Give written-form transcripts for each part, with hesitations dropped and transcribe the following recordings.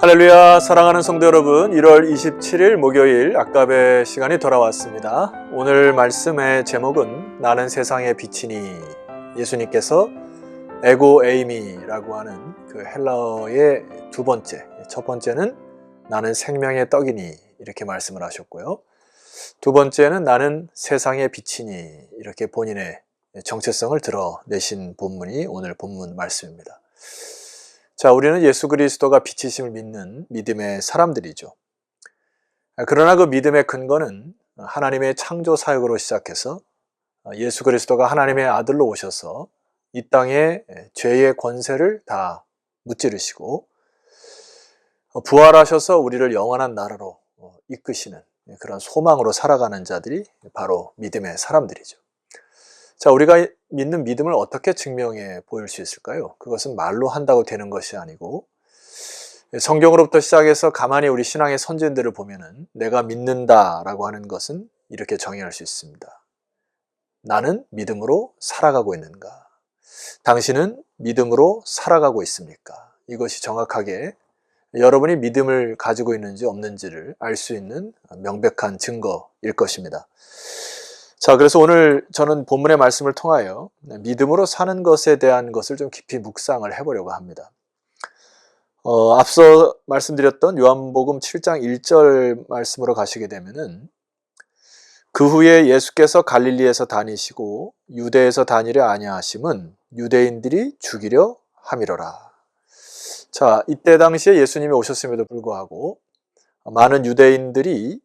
할렐루야, 사랑하는 성도 여러분, 1월 27일 목요일 악답의 시간이 돌아왔습니다. 오늘 말씀의 제목은 나는 세상의 빛이니. 예수님께서 에고 에이미라고 하는 그 헬라어의 두 번째, 첫 번째는 나는 생명의 떡이니 이렇게 말씀을 하셨고요. 두 번째는 나는 세상의 빛이니 이렇게 본인의 정체성을 드러내신 본문이 오늘 본문 말씀입니다. 자, 우리는 예수 그리스도가 빛이심을 믿는 믿음의 사람들이죠. 그러나 그 믿음의 근거는 하나님의 창조 사역으로 시작해서 예수 그리스도가 하나님의 아들로 오셔서 이 땅에 죄의 권세를 다 무찌르시고 부활하셔서 우리를 영원한 나라로 이끄시는 그런 소망으로 살아가는 자들이 바로 믿음의 사람들이죠. 자, 우리가 믿는 믿음을 어떻게 증명해 보일 수 있을까요? 그것은 말로 한다고 되는 것이 아니고 성경으로부터 시작해서 가만히 우리 신앙의 선진들을 보면은 내가 믿는다라고 하는 것은 이렇게 정의할 수 있습니다. 나는 믿음으로 살아가고 있는가? 당신은 믿음으로 살아가고 있습니까? 이것이 정확하게 여러분이 믿음을 가지고 있는지 없는지를 알 수 있는 명백한 증거일 것입니다. 자, 그래서 오늘 저는 본문의 말씀을 통하여 믿음으로 사는 것에 대한 것을 좀 깊이 묵상을 해보려고 합니다. 앞서 말씀드렸던 요한복음 7장 1절 말씀으로 가시게 되면은 그 후에 예수께서 갈릴리에서 다니시고 유대에서 다니려 아니하심은 유대인들이 죽이려 함이로라. 자, 이때 당시에 예수님이 오셨음에도 불구하고 많은 유대인들이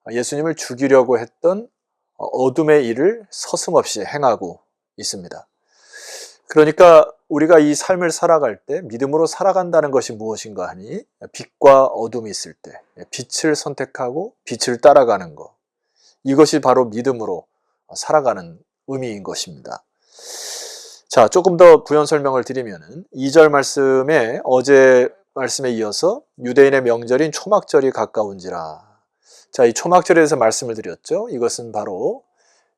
예수님을 죽이려고 했던 어둠의 일을 서슴없이 행하고 있습니다. 그러니까 우리가 이 삶을 살아갈 때 믿음으로 살아간다는 것이 무엇인가 하니 빛과 어둠이 있을 때 빛을 선택하고 빛을 따라가는 것, 이것이 바로 믿음으로 살아가는 의미인 것입니다. 자, 조금 더 부연 설명을 드리면은 2절 말씀에 어제 말씀에 이어서 유대인의 명절인 초막절이 가까운지라. 자, 이 초막절에 대해서 말씀을 드렸죠. 이것은 바로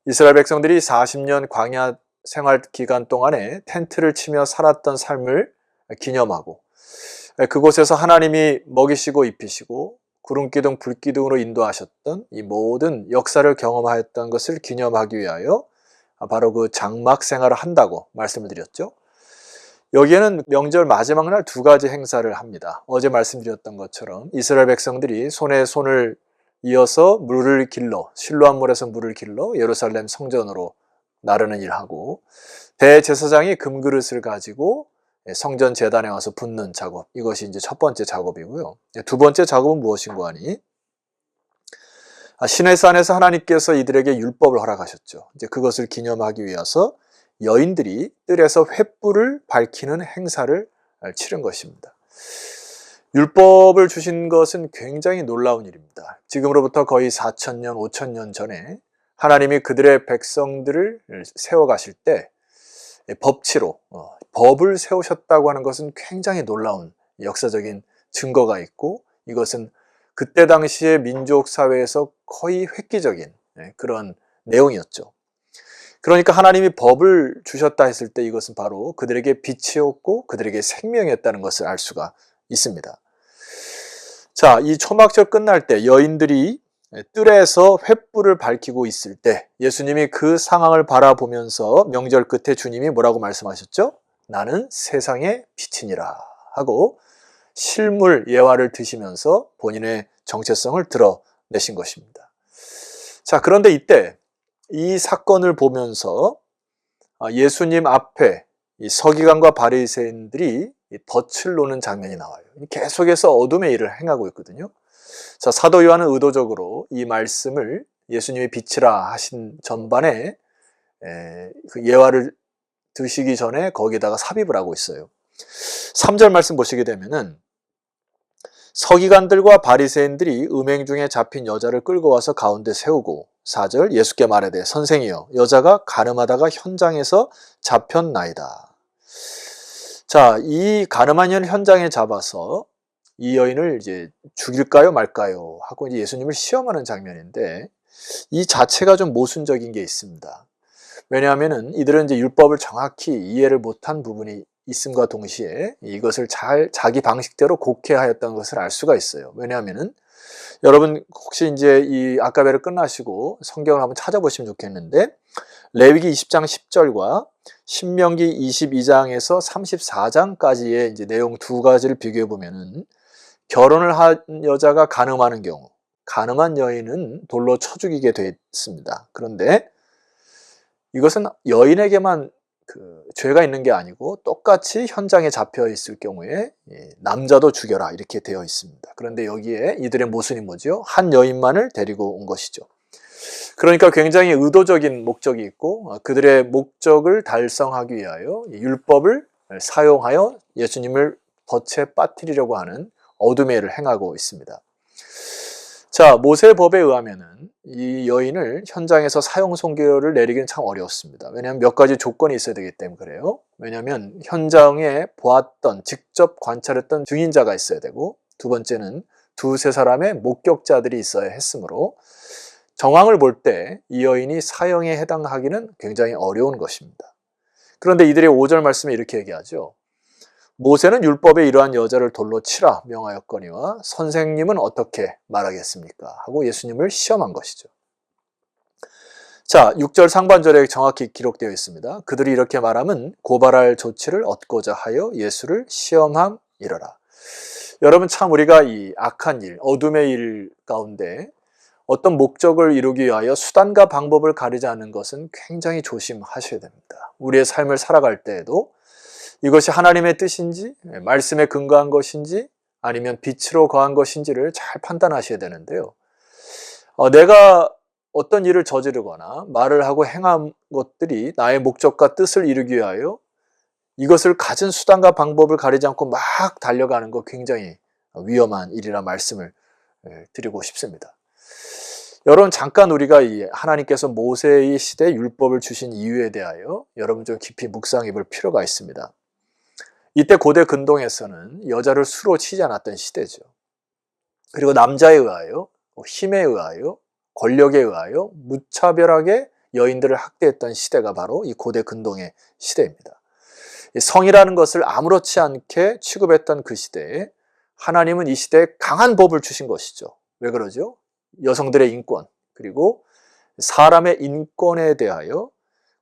이스라엘 백성들이 40년 광야 생활 기간 동안에 텐트를 치며 살았던 삶을 기념하고 그곳에서 하나님이 먹이시고 입히시고 구름기둥 불기둥으로 인도하셨던 이 모든 역사를 경험하였던 것을 기념하기 위하여 바로 그 장막 생활을 한다고 말씀을 드렸죠. 여기에는 명절 마지막 날 두 가지 행사를 합니다. 어제 말씀드렸던 것처럼 이스라엘 백성들이 손에 손을 이어서 물을 길러 실로암 물에서 물을 길러 예루살렘 성전으로 나르는 일하고 대제사장이 금그릇을 가지고 성전 제단에 와서 붓는 작업, 이것이 이제 첫 번째 작업이고요. 두 번째 작업은 무엇인가 하니 시내산에서 하나님께서 이들에게 율법을 허락하셨죠. 이제 그것을 기념하기 위해서 여인들이 뜰에서 횃불을 밝히는 행사를 치른 것입니다. 율법을 주신 것은 굉장히 놀라운 일입니다. 지금으로부터 거의 4,000년, 5,000년 전에 하나님이 그들의 백성들을 세워가실 때 법치로 법을 세우셨다고 하는 것은 굉장히 놀라운 역사적인 증거가 있고 이것은 그때 당시의 민족 사회에서 거의 획기적인 그런 내용이었죠. 그러니까 하나님이 법을 주셨다 했을 때 이것은 바로 그들에게 빛이었고 그들에게 생명이었다는 것을 알 수가 있습니다. 자, 이 초막절 끝날 때 여인들이 뜰에서 횃불을 밝히고 있을 때 예수님이 그 상황을 바라보면서 명절 끝에 주님이 뭐라고 말씀하셨죠? 나는 세상의 빛이니라 하고 실물 예화를 드시면서 본인의 정체성을 드러내신 것입니다. 자, 그런데 이때 이 사건을 보면서 예수님 앞에 이 서기관과 바리새인들이 덫을 놓는 장면이 나와요. 계속해서 어둠의 일을 행하고 있거든요. 자, 사도 요한은 의도적으로 이 말씀을 예수님이 빛이라 하신 전반에 그 예화를 드시기 전에 거기다가 삽입을 하고 있어요. 3절 말씀 보시게 되면은 서기관들과 바리새인들이 음행 중에 잡힌 여자를 끌고 와서 가운데 세우고 4절 예수께 말하되 선생이여 여자가 가늠하다가 현장에서 잡혔나이다. 자, 이 가늠한 년 현장에 잡아서 이 여인을 이제 죽일까요 말까요 하고 이제 예수님을 시험하는 장면인데 이 자체가 좀 모순적인 게 있습니다. 왜냐하면은 이들은 이제 율법을 정확히 이해를 못한 부분이 있음과 동시에 이것을 잘 자기 방식대로 곡해하였던 것을 알 수가 있어요. 왜냐하면은 여러분 혹시 이제 이 아까베를 끝나시고 성경을 한번 찾아보시면 좋겠는데, 레위기 20장 10절과 신명기 22장에서 34장까지의 이제 내용 두 가지를 비교해 보면은, 결혼을 한 여자가 간음하는 경우, 간음한 여인은 돌로 쳐 죽이게 됐습니다. 그런데 이것은 여인에게만 죄가 있는 게 아니고 똑같이 현장에 잡혀 있을 경우에 남자도 죽여라 이렇게 되어 있습니다. 그런데 여기에 이들의 모순이 뭐죠? 한 여인만을 데리고 온 것이죠. 그러니까 굉장히 의도적인 목적이 있고, 그들의 목적을 달성하기 위하여 율법을 사용하여 예수님을 덫에 빠뜨리려고 하는 어둠의 일을 행하고 있습니다. 자, 모세법에 의하면은 이 여인을 현장에서 사형 선고를 내리기는 참 어려웠습니다. 왜냐하면 몇 가지 조건이 있어야 되기 때문에 그래요. 왜냐하면 현장에 보았던, 직접 관찰했던 증인자가 있어야 되고, 두 번째는 두세 사람의 목격자들이 있어야 했으므로 정황을 볼 때 이 여인이 사형에 해당하기는 굉장히 어려운 것입니다. 그런데 이들의 5절 말씀에 이렇게 얘기하죠. 모세는 율법에 이러한 여자를 돌로 치라 명하였거니와 선생님은 어떻게 말하겠습니까? 하고 예수님을 시험한 것이죠. 자, 6절 상반절에 정확히 기록되어 있습니다. 그들이 이렇게 말하면 고발할 조치를 얻고자 하여 예수를 시험함이러라. 여러분, 참 우리가 이 악한 일, 어둠의 일 가운데 어떤 목적을 이루기 위하여 수단과 방법을 가리지 않는 것은 굉장히 조심하셔야 됩니다. 우리의 삶을 살아갈 때에도 이것이 하나님의 뜻인지, 말씀에 근거한 것인지, 아니면 빛으로 거한 것인지를 잘 판단하셔야 되는데요. 내가 어떤 일을 저지르거나 말을 하고 행한 것들이 나의 목적과 뜻을 이루기 위하여 이것을 가진 수단과 방법을 가리지 않고 막 달려가는 거 굉장히 위험한 일이라 말씀을 드리고 싶습니다. 여러분, 잠깐 우리가 이 하나님께서 모세의 시대에 율법을 주신 이유에 대하여 여러분 좀 깊이 묵상해 볼 필요가 있습니다. 이때 고대 근동에서는 여자를 수로 치지 않았던 시대죠. 그리고 남자에 의하여, 힘에 의하여, 권력에 의하여 무차별하게 여인들을 학대했던 시대가 바로 이 고대 근동의 시대입니다. 성이라는 것을 아무렇지 않게 취급했던 그 시대에 하나님은 이 시대에 강한 법을 주신 것이죠. 왜 그러죠? 여성들의 인권, 그리고 사람의 인권에 대하여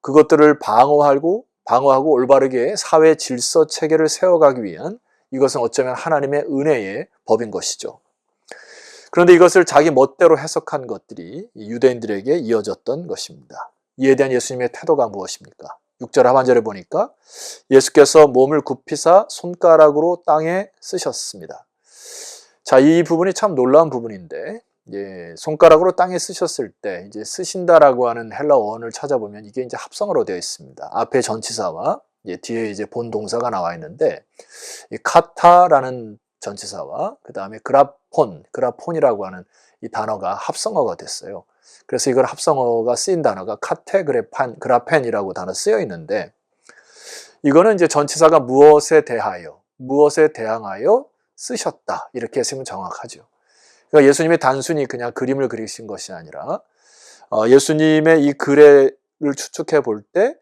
그것들을 방어하고 올바르게 사회 질서 체계를 세워가기 위한, 이것은 어쩌면 하나님의 은혜의 법인 것이죠. 그런데 이것을 자기 멋대로 해석한 것들이 유대인들에게 이어졌던 것입니다. 이에 대한 예수님의 태도가 무엇입니까? 6절 하반절에 보니까 예수께서 몸을 굽히사 손가락으로 땅에 쓰셨습니다. 자, 이 부분이 참 놀라운 부분인데, 손가락으로 땅에 쓰셨을 때 이제 쓰신다라고 하는 헬라 어원을 찾아보면 이게 이제 합성어로 되어 있습니다. 앞에 전치사와 뒤에 이제 본 동사가 나와 있는데, 이 카타라는 전치사와 그 다음에 그라폰이라고 하는 이 단어가 합성어가 됐어요. 그래서 이걸 합성어가 쓰인 단어가 그라펜이라고 단어 쓰여 있는데, 이거는 이제 전치사가 무엇에 대항하여 쓰셨다 이렇게 쓰면 정확하죠. 그러니까 예수님이 단순히 그냥 그림을 그리신 것이 아니라 예수님의 이 글을 추측해 볼 때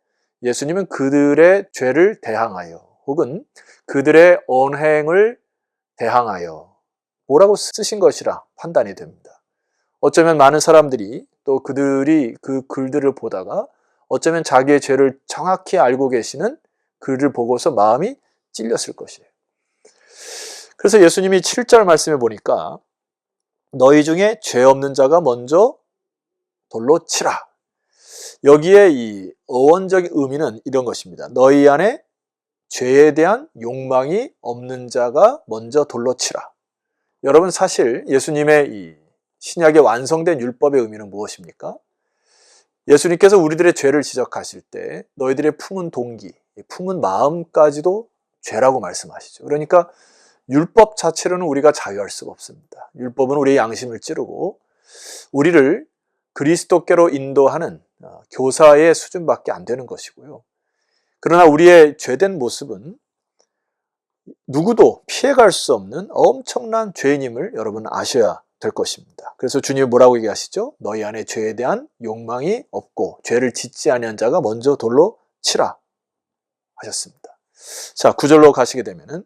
예수님은 그들의 죄를 대항하여, 혹은 그들의 언행을 대항하여 뭐라고 쓰신 것이라 판단이 됩니다. 어쩌면 많은 사람들이 또 그들이 그 글들을 보다가 어쩌면 자기의 죄를 정확히 알고 계시는 글을 보고서 마음이 찔렸을 것이에요. 그래서 예수님이 7절 말씀에 보니까 너희 중에 죄 없는 자가 먼저 돌로 치라. 여기에 이 어원적 의미는 이런 것입니다. 너희 안에 죄에 대한 욕망이 없는 자가 먼저 돌로 치라. 여러분, 사실 예수님의 이 신약의 완성된 율법의 의미는 무엇입니까? 예수님께서 우리들의 죄를 지적하실 때 너희들의 품은 동기, 품은 마음까지도 죄라고 말씀하시죠. 그러니까 율법 자체로는 우리가 자유할 수가 없습니다. 율법은 우리의 양심을 찌르고 우리를 그리스도께로 인도하는 교사의 수준밖에 안 되는 것이고요. 그러나 우리의 죄된 모습은 누구도 피해갈 수 없는 엄청난 죄인임을 여러분 아셔야 될 것입니다. 그래서 주님이 뭐라고 얘기하시죠? 너희 안에 죄에 대한 욕망이 없고 죄를 짓지 아니한 자가 먼저 돌로 치라 하셨습니다. 자, 9절로 가시게 되면은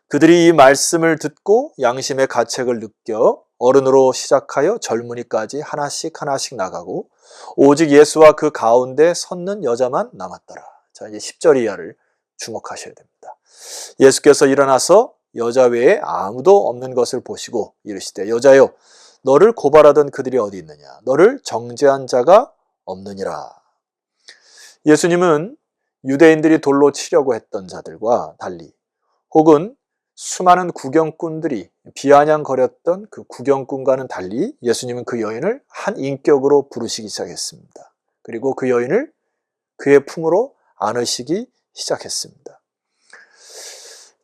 그들이 이 말씀을 듣고 양심의 가책을 느껴 어른으로 시작하여 젊은이까지 하나씩 하나씩 나가고 오직 예수와 그 가운데 섰는 여자만 남았더라. 자, 이제 10절 이하를 주목하셔야 됩니다. 예수께서 일어나서 여자 외에 아무도 없는 것을 보시고 이르시되 여자여 너를 고발하던 그들이 어디 있느냐 너를 정죄한 자가 없느니라. 예수님은 유대인들이 돌로 치려고 했던 자들과 달리 혹은 수많은 구경꾼들이 비아냥거렸던 그 구경꾼과는 달리 예수님은 그 여인을 한 인격으로 부르시기 시작했습니다. 그리고 그 여인을 그의 품으로 안으시기 시작했습니다.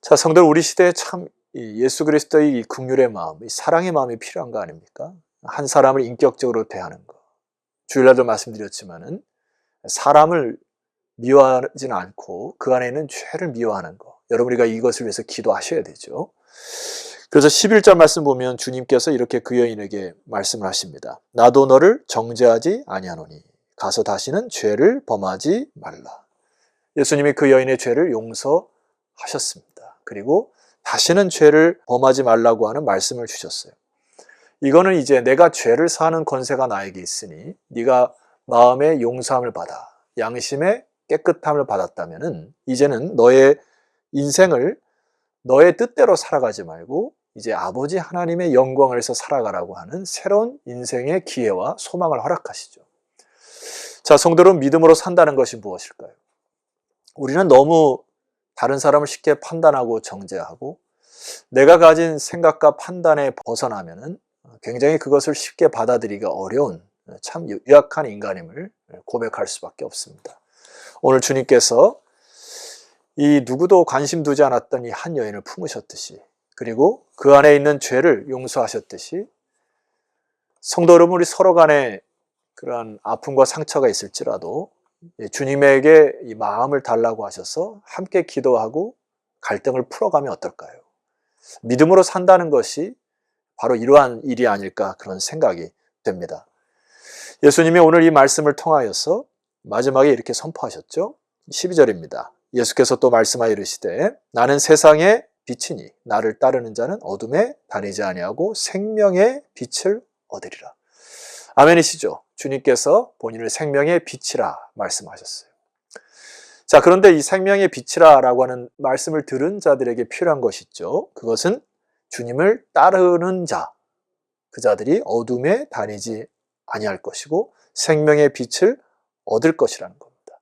자, 성도 우리 시대에 참 예수 그리스도의 이 긍휼의 마음, 이 사랑의 마음이 필요한 거 아닙니까? 한 사람을 인격적으로 대하는 거. 주일날도 말씀드렸지만은 사람을 미워하지는 않고 그 안에 있는 죄를 미워하는 거. 여러분 우리가 이것을 위해서 기도하셔야 되죠. 그래서 11절 말씀 보면 주님께서 이렇게 그 여인에게 말씀을 하십니다. 나도 너를 정죄하지 아니하노니 가서 다시는 죄를 범하지 말라. 예수님이 그 여인의 죄를 용서하셨습니다. 그리고 다시는 죄를 범하지 말라고 하는 말씀을 주셨어요. 이거는 이제 내가 죄를 사하는 권세가 나에게 있으니 네가 마음의 용서함을 받아 양심의 깨끗함을 받았다면은 이제는 너의 인생을 너의 뜻대로 살아가지 말고 이제 아버지 하나님의 영광을 위해서 살아가라고 하는 새로운 인생의 기회와 소망을 허락하시죠. 자, 성도는 믿음으로 산다는 것이 무엇일까요? 우리는 너무 다른 사람을 쉽게 판단하고 정죄하고 내가 가진 생각과 판단에 벗어나면은 굉장히 그것을 쉽게 받아들이기가 어려운 참 유약한 인간임을 고백할 수밖에 없습니다. 오늘 주님께서 이 누구도 관심 두지 않았던 이 한 여인을 품으셨듯이 그리고 그 안에 있는 죄를 용서하셨듯이 성도 여러분 우리 서로 간에 그러한 아픔과 상처가 있을지라도 주님에게 이 마음을 달라고 하셔서 함께 기도하고 갈등을 풀어가면 어떨까요? 믿음으로 산다는 것이 바로 이러한 일이 아닐까 그런 생각이 됩니다. 예수님이 오늘 이 말씀을 통하여서 마지막에 이렇게 선포하셨죠. 12절입니다. 예수께서 또 말씀하여 이르시되 나는 세상의 빛이니 나를 따르는 자는 어둠에 다니지 아니하고 생명의 빛을 얻으리라. 아멘이시죠? 주님께서 본인을 생명의 빛이라 말씀하셨어요. 자, 그런데 이 생명의 빛이라 라고 하는 말씀을 들은 자들에게 필요한 것이 있죠. 그것은 주님을 따르는 자, 그 자들이 어둠에 다니지 아니할 것이고 생명의 빛을 얻을 것이라는 겁니다.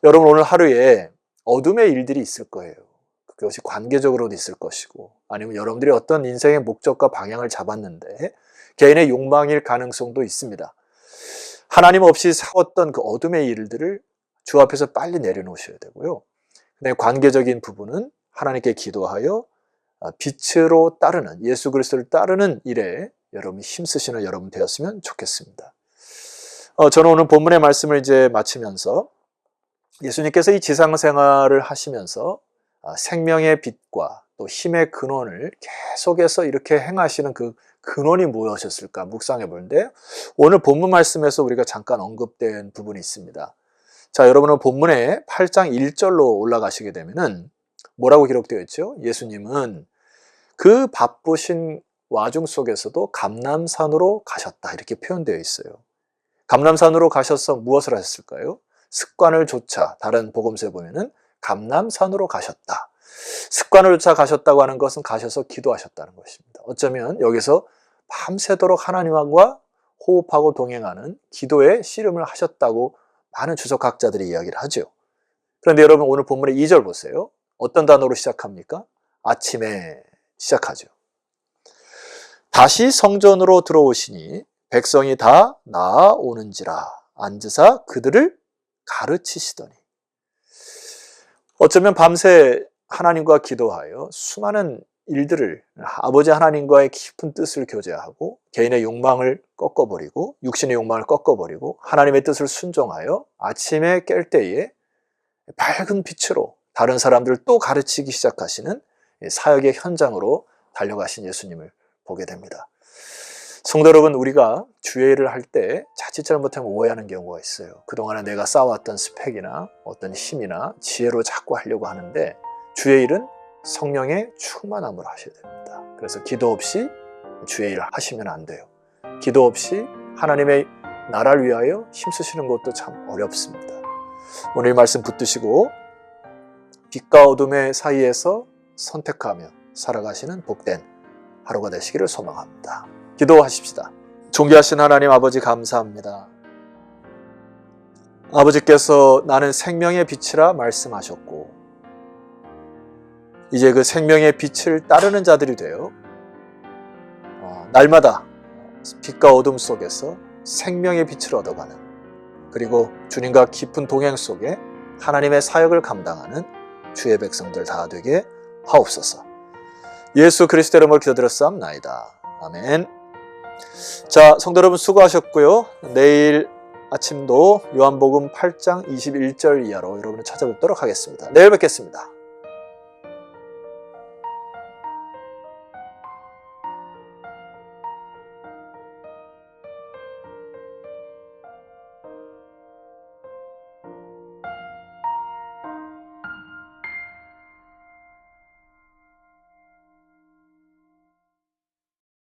여러분 오늘 하루에 어둠의 일들이 있을 거예요. 그것이 관계적으로도 있을 것이고 아니면 여러분들이 어떤 인생의 목적과 방향을 잡았는데 개인의 욕망일 가능성도 있습니다. 하나님 없이 싸웠던 그 어둠의 일들을 주 앞에서 빨리 내려놓으셔야 되고요. 근데 관계적인 부분은 하나님께 기도하여 빛으로 따르는 예수 그리스도를 따르는 일에 여러분이 힘쓰시는 여러분 되었으면 좋겠습니다. 저는 오늘 본문의 말씀을 이제 마치면서 예수님께서 이 지상생활을 하시면서 생명의 빛과 또 힘의 근원을 계속해서 이렇게 행하시는 그 근원이 무엇이었을까 묵상해 보는데 오늘 본문 말씀에서 우리가 잠깐 언급된 부분이 있습니다. 자, 여러분은 본문에 8장 1절로 올라가시게 되면은 뭐라고 기록되어 있죠? 예수님은 그 바쁘신 와중 속에서도 감람산으로 가셨다 이렇게 표현되어 있어요. 감람산으로 가셔서 무엇을 하셨을까요? 습관을 좇아 다른 복음서에 보면은 감람산으로 가셨다. 습관을 좇아 가셨다고 하는 것은 가셔서 기도하셨다는 것입니다. 어쩌면 여기서 밤새도록 하나님과 호흡하고 동행하는 기도의 씨름을 하셨다고 많은 주석학자들이 이야기를 하죠. 그런데 여러분 오늘 본문의 2절 보세요. 어떤 단어로 시작합니까? 아침에 시작하죠. 다시 성전으로 들어오시니 백성이 다 나아오는지라 앉으사 그들을 가르치시더니. 어쩌면 밤새 하나님과 기도하여 수많은 일들을 아버지 하나님과의 깊은 뜻을 교제하고 개인의 욕망을 꺾어버리고 육신의 욕망을 꺾어버리고 하나님의 뜻을 순종하여 아침에 깰 때에 밝은 빛으로 다른 사람들을 또 가르치기 시작하시는 사역의 현장으로 달려가신 예수님을 보게 됩니다. 성도 여러분, 우리가 주의 일을 할 때 자칫 잘못하면 오해하는 경우가 있어요. 그동안에 내가 쌓아왔던 스펙이나 어떤 힘이나 지혜로 자꾸 하려고 하는데 주의 일은 성령의 충만함으로 하셔야 됩니다. 그래서 기도 없이 주의 일을 하시면 안 돼요. 기도 없이 하나님의 나라를 위하여 힘쓰시는 것도 참 어렵습니다. 오늘 이 말씀 붙드시고 빛과 어둠의 사이에서 선택하며 살아가시는 복된 하루가 되시기를 소망합니다. 기도하십시다. 존귀하신 하나님 아버지, 감사합니다. 아버지께서 나는 생명의 빛이라 말씀하셨고 이제 그 생명의 빛을 따르는 자들이 되어 날마다 빛과 어둠 속에서 생명의 빛을 얻어가는, 그리고 주님과 깊은 동행 속에 하나님의 사역을 감당하는 주의 백성들 다 되게 하옵소서. 예수 그리스도 이름으로 기도드렸사옵나이다. 아멘. 자, 성도 여러분 수고하셨고요. 내일 아침도 요한복음 8장 21절 이하로 여러분을 찾아뵙도록 하겠습니다. 내일 뵙겠습니다.